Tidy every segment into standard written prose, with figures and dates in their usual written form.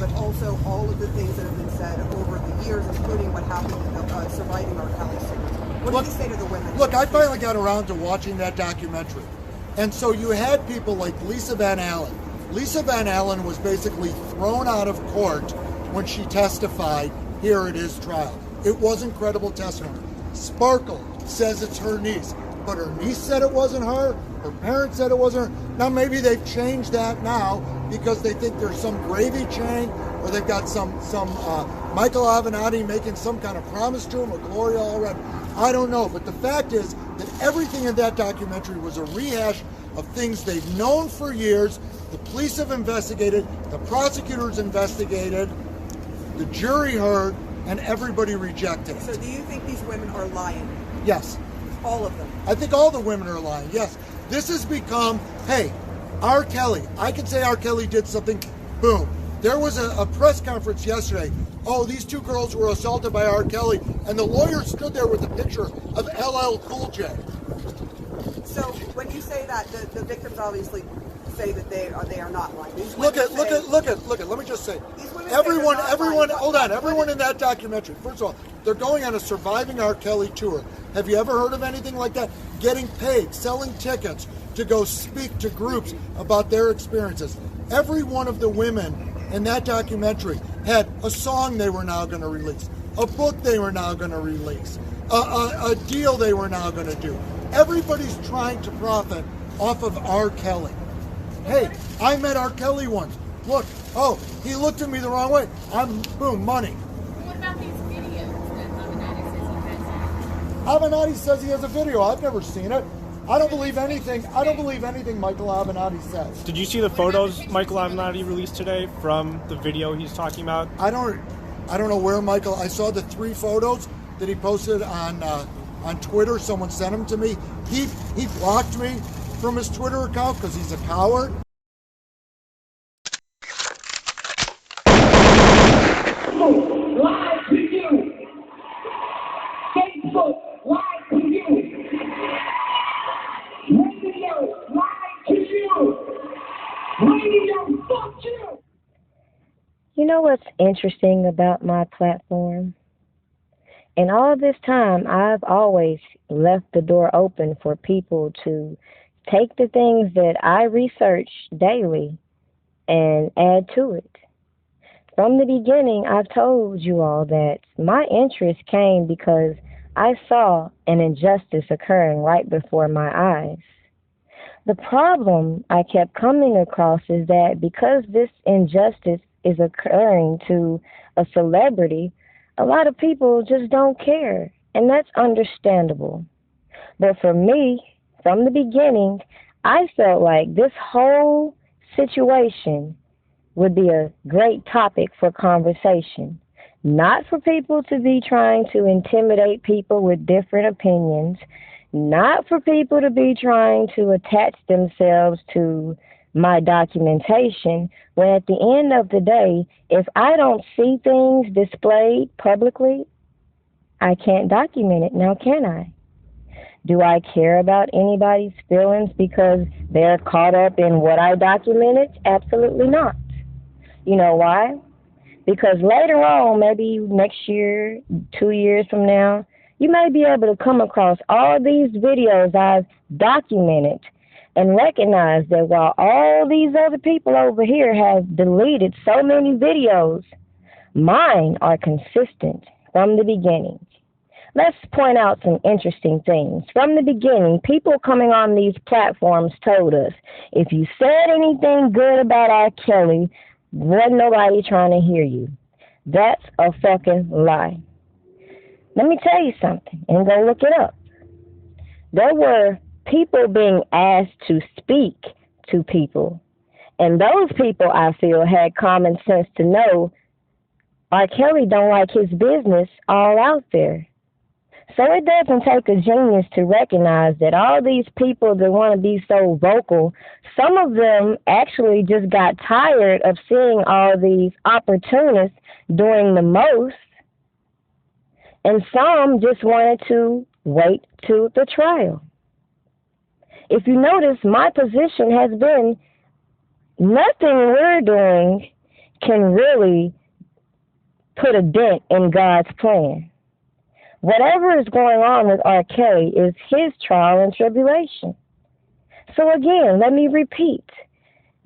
but also all of the things that have been said over the years, including what happened in surviving R. Kelly suit. What do you say to the women? Look, I finally got around to watching that documentary. And so you had people like Lisa Van Allen. Lisa Van Allen was basically thrown out of court when she testified here at his trial. It wasn't credible testimony. Sparkle says it's her niece, but her niece said it wasn't her. Her parents said it wasn't her. Now maybe they've changed that now because they think there's some gravy chain, or they've got some Michael Avenatti making some kind of promise to him, or Gloria already. I don't know, but the fact is that everything in that documentary was a rehash of things they've known for years. The police have investigated, the prosecutors investigated, the jury heard, and everybody rejected it. So do you think these women are lying? Yes. All of them? I think all the women are lying, yes. This has become, hey, R. Kelly. I can say R. Kelly did something, boom. There was a press conference yesterday. Oh, these two girls were assaulted by R. Kelly, and the lawyer stood there with a picture of LL Cool J. So when you say that, the victims obviously say that they are not lying. Look at. Let me just say, everyone, hold on. Everyone in that documentary. First of all, they're going on a Surviving R. Kelly tour. Have you ever heard of anything like that? Getting paid, selling tickets to go speak to groups about their experiences. Every one of the women in that documentary had a song they were now going to release, a book they were now going to release, a deal they were now going to do. Everybody's trying to profit off of R. Kelly. Hey, I met R. Kelly once. Look, oh, he looked at me the wrong way. Boom, money. What about these videos that Avenatti says he has? Avenatti says he has a video. I've never seen it. I don't believe anything. I don't believe anything Michael Avenatti says. Did you see the photos Michael Avenatti released today from the video he's talking about? I don't know where Michael. I saw the 3 photos that he posted on Twitter. Someone sent them to me. He blocked me from his Twitter account because he's a coward. Live to you. Facebook, live to you. Radio, live to you. Radio, fuck you. You know what's interesting about my platform? In all this time, I've always left the door open for people to take the things that I research daily and add to it. From the beginning, I've told you all that my interest came because I saw an injustice occurring right before my eyes. The problem I kept coming across is that because this injustice is occurring to a celebrity, a lot of people just don't care, and that's understandable. But for me, from the beginning, I felt like this whole situation would be a great topic for conversation, not for people to be trying to intimidate people with different opinions, not for people to be trying to attach themselves to my documentation, when at the end of the day, if I don't see things displayed publicly, I can't document it, now can I? Do I care about anybody's feelings because they're caught up in what I documented? Absolutely not. You know why? Because later on, maybe next year, 2 years from now, you may be able to come across all these videos I've documented and recognize that while all these other people over here have deleted so many videos, mine are consistent from the beginning. Let's point out some interesting things. From the beginning, people coming on these platforms told us, if you said anything good about R. Kelly, wasn't nobody trying to hear you. That's a fucking lie. Let me tell you something, and go look it up. There were people being asked to speak to people, and those people, I feel, had common sense to know R. Kelly don't like his business all out there. So it doesn't take a genius to recognize that all these people that want to be so vocal, some of them actually just got tired of seeing all these opportunists doing the most, and some just wanted to wait to the trial. If you notice, my position has been nothing we're doing can really put a dent in God's plan. Whatever is going on with R. Kelly is his trial and tribulation. So again, let me repeat.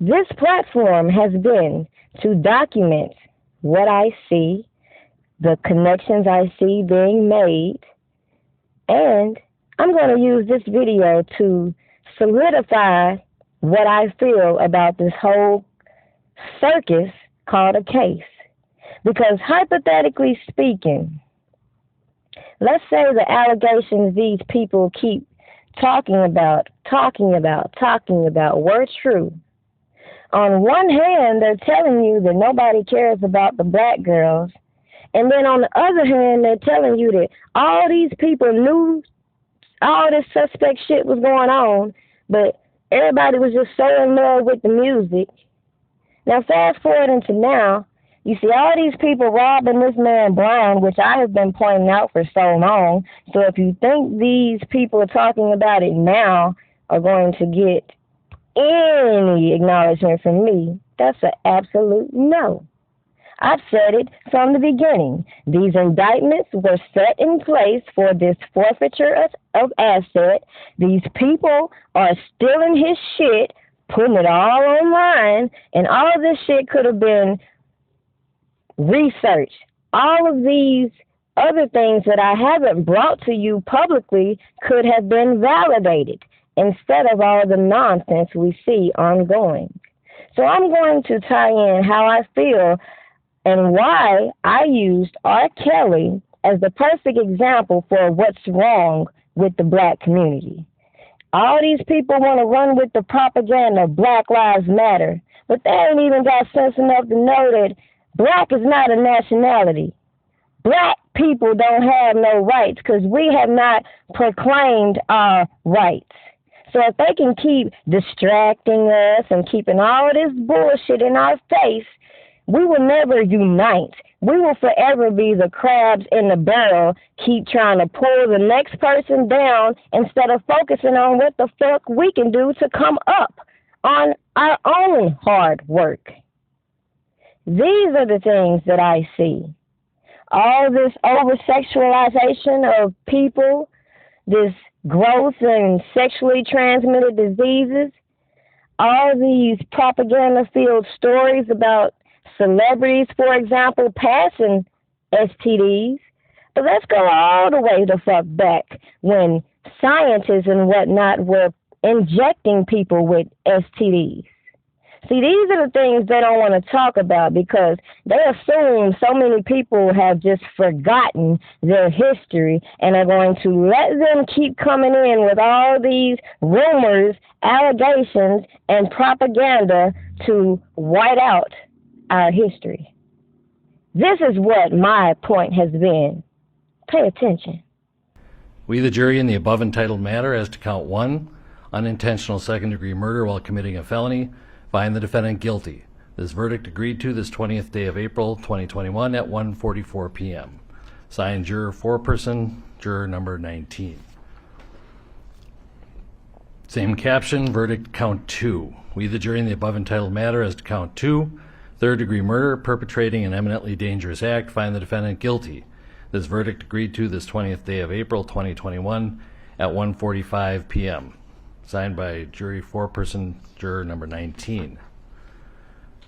This platform has been to document what I see, the connections I see being made, and I'm going to use this video to solidify what I feel about this whole circus called a case. Because hypothetically speaking, let's say the allegations these people keep talking about were true. On one hand, they're telling you that nobody cares about the black girls. And then on the other hand, they're telling you that all these people knew all this suspect shit was going on, but everybody was just so in love with the music. Now, fast forward into now, you see all these people robbing this man blind, which I have been pointing out for so long. So if you think these people talking about it now are going to get any acknowledgement from me, that's an absolute no. I've said it from the beginning. These indictments were set in place for this forfeiture of asset. These people are stealing his shit, putting it all online, and all of this shit could have been researched. All of these other things that I haven't brought to you publicly could have been validated instead of all the nonsense we see ongoing. So I'm going to tie in how I feel and why I used R. Kelly as the perfect example for what's wrong with the black community. All these people want to run with the propaganda, Black Lives Matter, but they ain't even got sense enough to know that black is not a nationality. Black people don't have no rights because we have not proclaimed our rights. So if they can keep distracting us and keeping all this bullshit in our face, we will never unite. We will forever be the crabs in the barrel, keep trying to pull the next person down instead of focusing on what the fuck we can do to come up on our own hard work. These are the things that I see. All this over-sexualization of people, this growth in sexually transmitted diseases, all these propaganda-filled stories about celebrities, for example, passing STDs. But let's go all the way the fuck back when scientists and whatnot were injecting people with STDs. See, these are the things they don't want to talk about because they assume so many people have just forgotten their history and are going to let them keep coming in with all these rumors, allegations, and propaganda to white out our history. This is what my point has been. Pay attention. We, the jury, in the above entitled matter as to count 1, unintentional second-degree murder while committing a felony, find the defendant guilty. This verdict agreed to this 20th day of April, 2021 at 1:44 p.m. Signed, juror foreperson, juror number 19. Same caption, verdict count 2. We, the jury, in the above entitled matter as to count 2, third-degree murder, perpetrating an eminently dangerous act, find the defendant guilty. This verdict agreed to this 20th day of April, 2021 at 1:45 p.m. Signed by jury foreperson, juror number 19.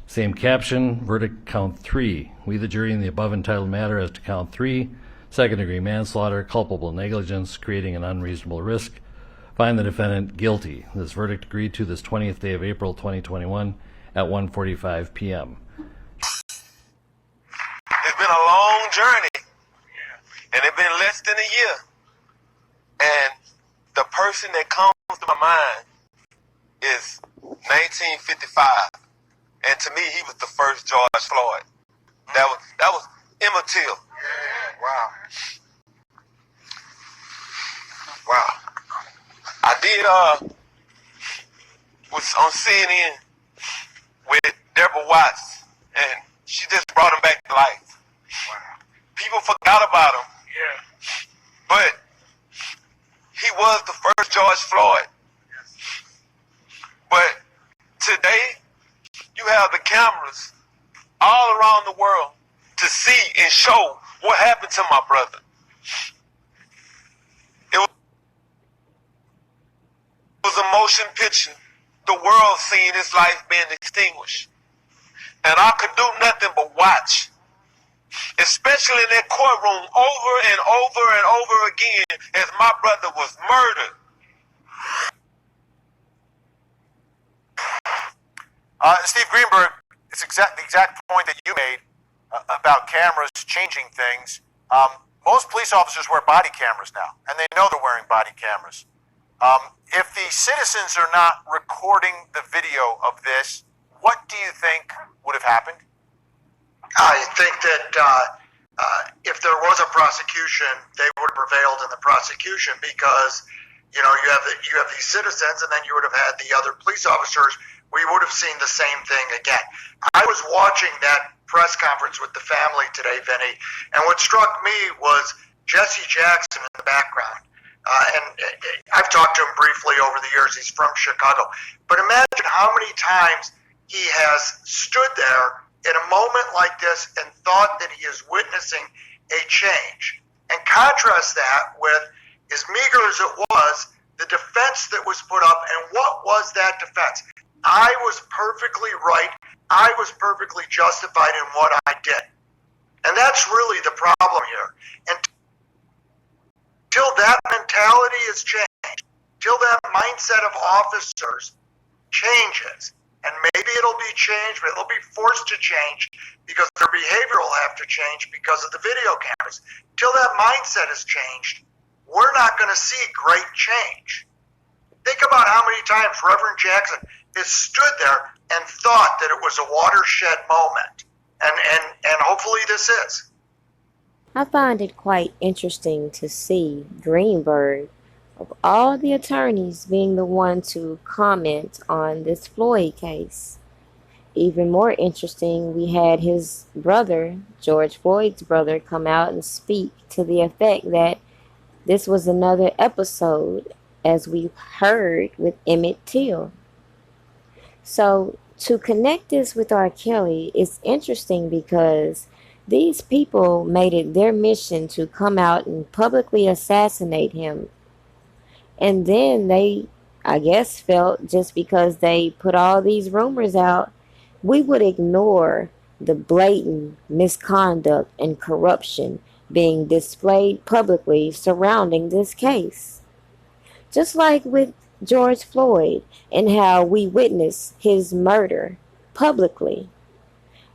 Same caption, verdict count 3. We, the jury, in the above entitled matter as to count 3, second-degree manslaughter, culpable negligence, creating an unreasonable risk, find the defendant guilty. This verdict agreed to this 20th day of April, 2021 at 1:45 p.m. It's been a long journey, and it's been less than a year. And the person that comes to my mind is 1955, and to me, he was the first George Floyd. That was Emmett Till. Wow. I did was on CNN with Deborah Watts, and she just brought him back to life. People forgot about him. But he was the first George Floyd. But today, you have the cameras all around the world to see and show what happened to my brother. It was a motion picture, the world seeing his life being extinguished. And I could do nothing but watch, especially in that courtroom, over and over and over again, as my brother was murdered. Steve Greenburg, it's the exact point that you made about cameras changing things. Most police officers wear body cameras now, and they know they're wearing body cameras. If the citizens are not recording the video of this, what do you think would have happened? I think that if there was a prosecution, they would have prevailed in the prosecution because, you have these citizens, and then you would have had the other police officers. We would have seen the same thing again. I was watching that press conference with the family today, Vinny, and what struck me was Jesse Jackson in the background. And I've talked to him briefly over the years. He's from Chicago. But imagine how many times he has stood there in a moment like this and thought that he is witnessing a change. And contrast that with, as meager as it was, the defense that was put up. And what was that defense? I was perfectly right. I was perfectly justified in what I did. And that's really the problem here. And until that mentality is changed, till that mindset of officers changes, and maybe it'll be changed, but it'll be forced to change because their behavior will have to change because of the video cameras. Till that mindset is changed, we're not going to see great change. Think about how many times Reverend Jackson has stood there and thought that it was a watershed moment. And hopefully this is. I find it quite interesting to see Greenburg, of all the attorneys, being the one to comment on this Floyd case. Even more interesting, we had his brother, George Floyd's brother, come out and speak to the effect that this was another episode, as we heard with Emmett Till. So to connect this with R. Kelly is interesting because these people made it their mission to come out and publicly assassinate him. And then they, I guess, felt just because they put all these rumors out, we would ignore the blatant misconduct and corruption being displayed publicly surrounding this case. Just like with George Floyd and how we witnessed his murder publicly.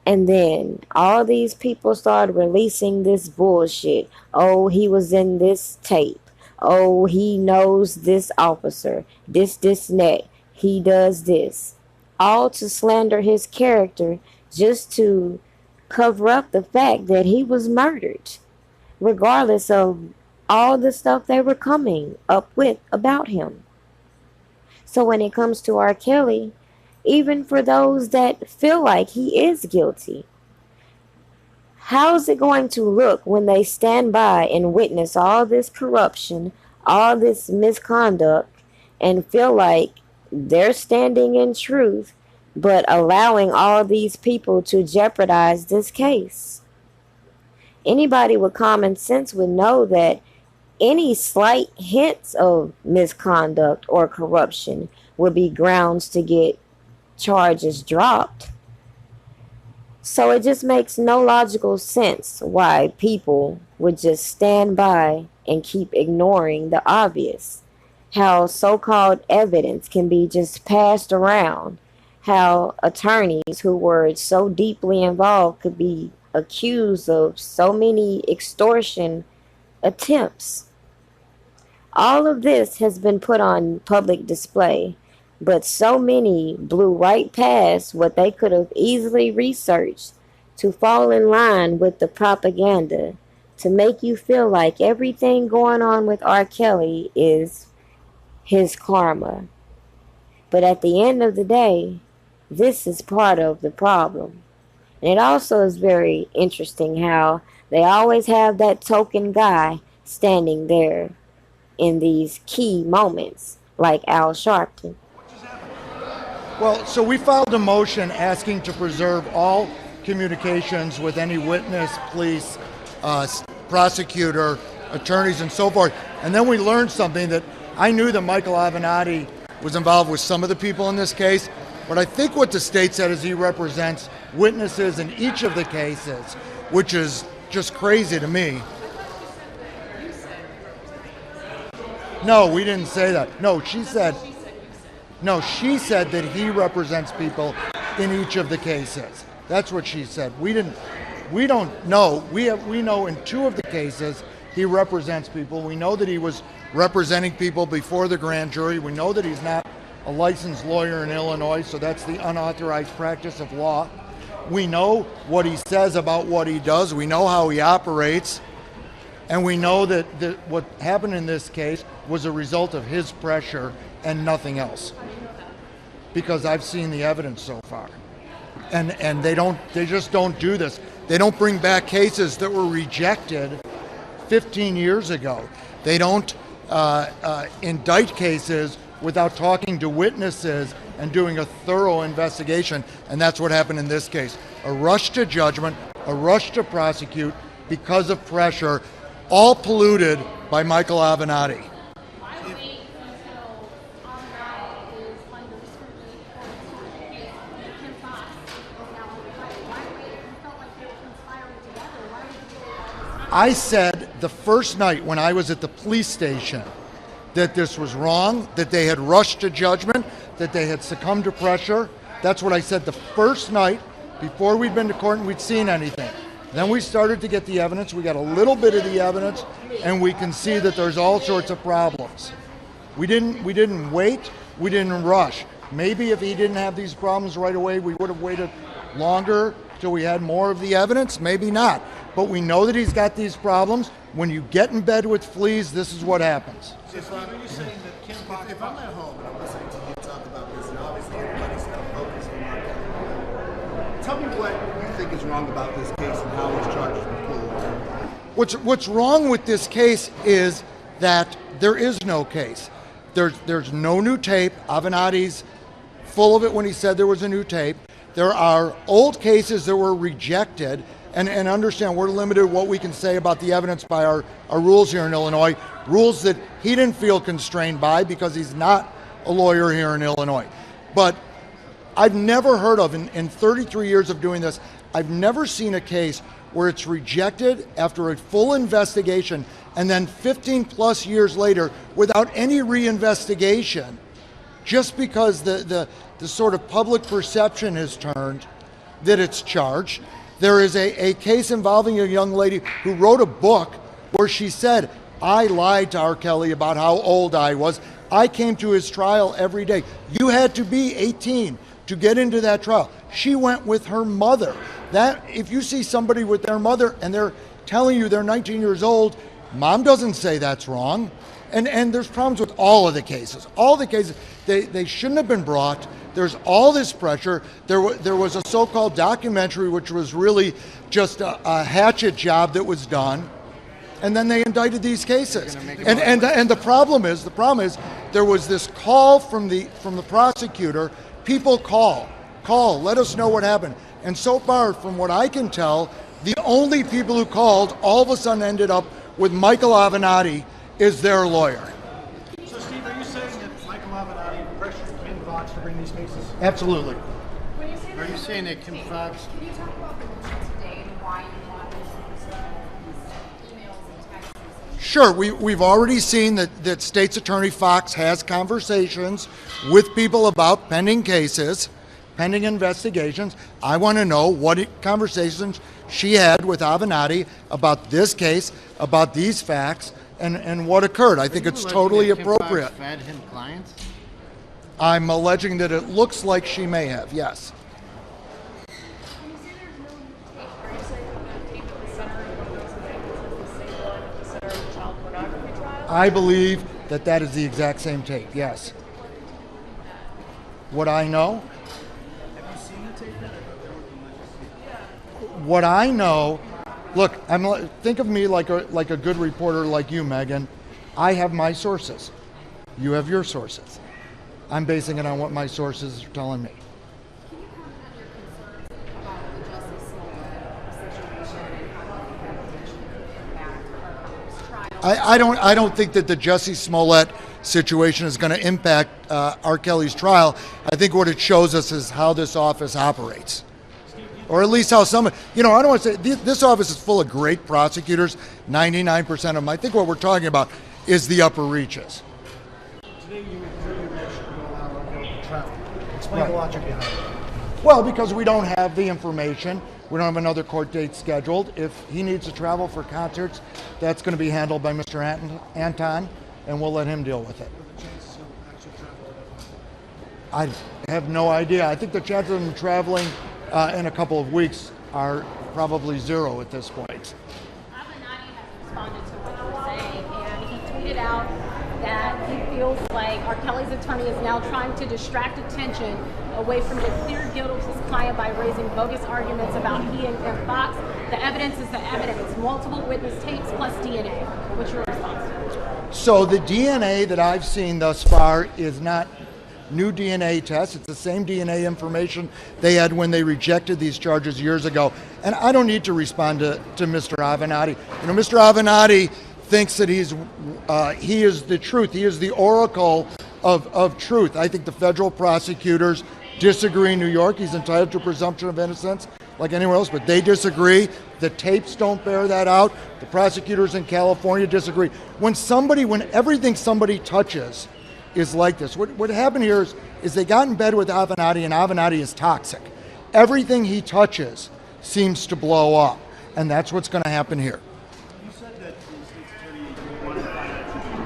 And then all these people started releasing this bullshit. Oh, he was in this tape. Oh, he knows this officer. This, and that. He does this. All to slander his character just to cover up the fact that he was murdered. Regardless of all the stuff they were coming up with about him. So when it comes to R. Kelly, even for those that feel like he is guilty, how's it going to look when they stand by and witness all this corruption, all this misconduct, and feel like they're standing in truth, but allowing all these people to jeopardize this case? Anybody with common sense would know that any slight hints of misconduct or corruption would be grounds to get charges dropped. So it just makes no logical sense why people would just stand by and keep ignoring the obvious. How so-called evidence can be just passed around. How attorneys who were so deeply involved could be accused of so many extortion attempts. All of this has been put on public display, but so many blew right past what they could have easily researched to fall in line with the propaganda to make you feel like everything going on with R. Kelly is his karma. But at the end of the day, this is part of the problem. And it also is very interesting how they always have that token guy standing there in these key moments, like Al Sharpton. Well, so we filed a motion asking to preserve all communications with any witness, police, prosecutor, attorneys, and so forth. And then we learned something that I knew that Michael Avenatti was involved with some of the people in this case, but I think what the state said is he represents witnesses in each of the cases, which is just crazy to me. No, we didn't say that. No, she said that he represents people in each of the cases. That's what she said. We don't know. We know in 2 of the cases he represents people. We know that he was representing people before the grand jury. We know that he's not a licensed lawyer in Illinois, so that's the unauthorized practice of law. We know what he says about what he does. We know how he operates. And we know that what happened in this case was a result of his pressure and nothing else. Because I've seen the evidence so far. And they just don't do this. They don't bring back cases that were rejected 15 years ago. They don't indict cases without talking to witnesses and doing a thorough investigation. And that's what happened in this case. A rush to judgment, a rush to prosecute because of pressure, all polluted by Michael Avenatti. Why wait until Avenatti is under scrutiny for Kim Fox? Why wait? You felt like they were conspiring together. Why would you wait all this time? I said the first night when I was at the police station that this was wrong, that they had rushed to judgment, that they had succumbed to pressure. That's what I said the first night before we'd been to court and we'd seen anything. Then we started to get the evidence. We got a little bit of the evidence, and we can see that there's all sorts of problems. We didn't wait. We didn't rush. Maybe if he didn't have these problems right away, we would have waited longer till we had more of the evidence. Maybe not. But we know that he's got these problems. When you get in bed with fleas, this is what happens. If I'm at home and I'm listening to you talk about this, and obviously everybody's now focused on R. Kelly, tell me what you think is wrong about this case and how it's charged with Floyd. What's wrong with this case is that there is no case. There's no new tape. Avenatti's full of it when he said there was a new tape. There are old cases that were rejected, and understand we're limited what we can say about the evidence by our rules here in Illinois, rules that he didn't feel constrained by because he's not a lawyer here in Illinois. But I've never heard of, in 33 years of doing this, I've never seen a case where it's rejected after a full investigation and then 15 plus years later without any reinvestigation, just because the sort of public perception has turned that it's charged. There is a case involving a young lady who wrote a book where she said, I lied to R. Kelly about how old I was. I came to his trial every day. You had to be 18 to get into that trial. She went with her mother. That, if you see somebody with their mother and they're telling you they're 19 years old, mom doesn't say that's wrong. And there's problems with all of the cases. All the cases, they shouldn't have been brought. There's all this pressure. There was a so-called documentary which was really just a hatchet job that was done. And then they indicted these cases. And the problem is there was this call from the prosecutor. People call, let us know what happened. And so far, from what I can tell, the only people who called all of a sudden ended up with Michael Avenatti is their lawyer. So, Steve, are you saying that Michael Avenatti pressured Kim Fox to bring these cases? Absolutely. When you say Are you saying that Kim Fox? Can you talk about the motion today and why you want these emails and texts? Sure, we've already seen that State's Attorney Fox has conversations with people about pending cases, pending investigations. I want to know what conversations she had with Avenatti about this case, about these facts, and what occurred. I think it's totally appropriate. Kim Fox fed him clients? I'm alleging that it looks like she may have, yes. When you say there's no tape, are you saying that the tape at the center of one of those examples is the same one at the center of the child pornography trial? I believe that is the exact same tape, yes. What I know? Have you seen the tape yet? What I know, look, think of me like a good reporter like you, Megan. I have my sources. You have your sources. I'm basing it on what my sources are telling me. Can you comment on your concerns about the justice I don't think that the Jussie Smollett situation is going to impact R. Kelly's trial. I think what it shows us is how this office operates, or at least how some. I don't want to say this office is full of great prosecutors. 99% of them. I think what we're talking about is the upper reaches. Today you withdrew your motion to allow R. Kelly to travel. Explain the logic behind it. Well, because we don't have the information. We don't have another court date scheduled. If he needs to travel for concerts, that's going to be handled by Mr. Anton, and we'll let him deal with it. I have no idea. I think the chances of him traveling in a couple of weeks are probably zero at this point. Avenatti has responded to what you're saying, and he tweeted out that he feels like R. Kelly's attorney is now trying to distract attention away from the clear guilt of his client by raising bogus arguments about he and Kim Fox. The evidence is the evidence. Multiple witness tapes plus DNA. What's your response? So the DNA that I've seen thus far is not new DNA tests. It's the same DNA information they had when they rejected these charges years ago. And I don't need to respond to Mr. Avenatti. Mr. Avenatti thinks that he is the truth. He is the oracle of truth. I think the federal prosecutors disagree in New York. He's entitled to a presumption of innocence like anyone else, but they disagree. The tapes don't bear that out. The prosecutors in California disagree. When everything somebody touches is like this, what happened here is they got in bed with Avenatti, and Avenatti is toxic. Everything he touches seems to blow up, and that's what's going to happen here. You said that the state's attorney wanted to find out if he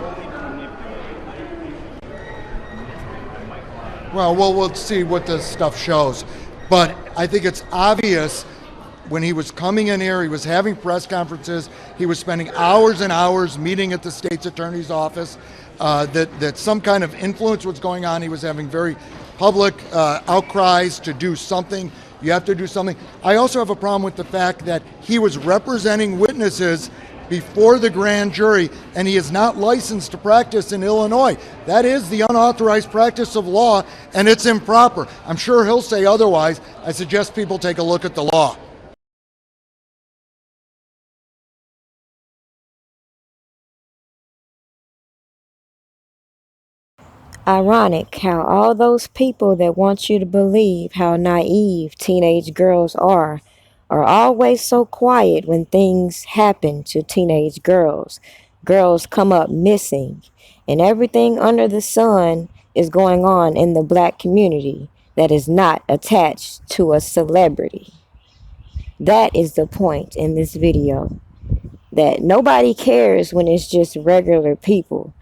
manipulated. Well, we'll see what this stuff shows. But I think it's obvious when he was coming in here, he was having press conferences, he was spending hours and hours meeting at the state's attorney's office, that some kind of influence was going on. He was having very public outcries to do something. You have to do something. I also have a problem with the fact that he was representing witnesses before the grand jury, and he is not licensed to practice in Illinois. That is the unauthorized practice of law, and it's improper. I'm sure he'll say otherwise. I suggest people take a look at the law. Ironic how all those people that want you to believe how naive teenage girls are always so quiet when things happen to teenage girls. Girls come up missing, and everything under the sun is going on in the black community that is not attached to a celebrity. That is the point in this video, that nobody cares when it's just regular people.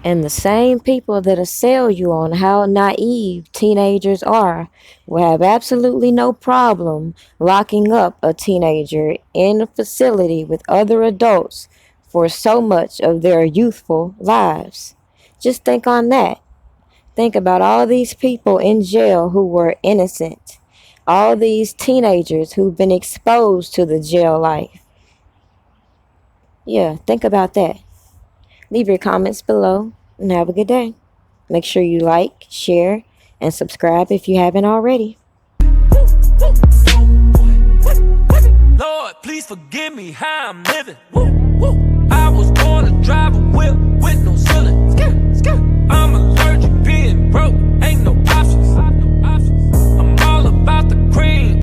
And the same people that'll sell you on how naive teenagers are will have absolutely no problem locking up a teenager in a facility with other adults for so much of their youthful lives. Just think on that. Think about all these people in jail who were innocent. All these teenagers who've been exposed to the jail life. Yeah, think about that. Leave your comments below and have a good day. Make sure you like, share, and subscribe if you haven't already. Lord, please forgive me how I'm living.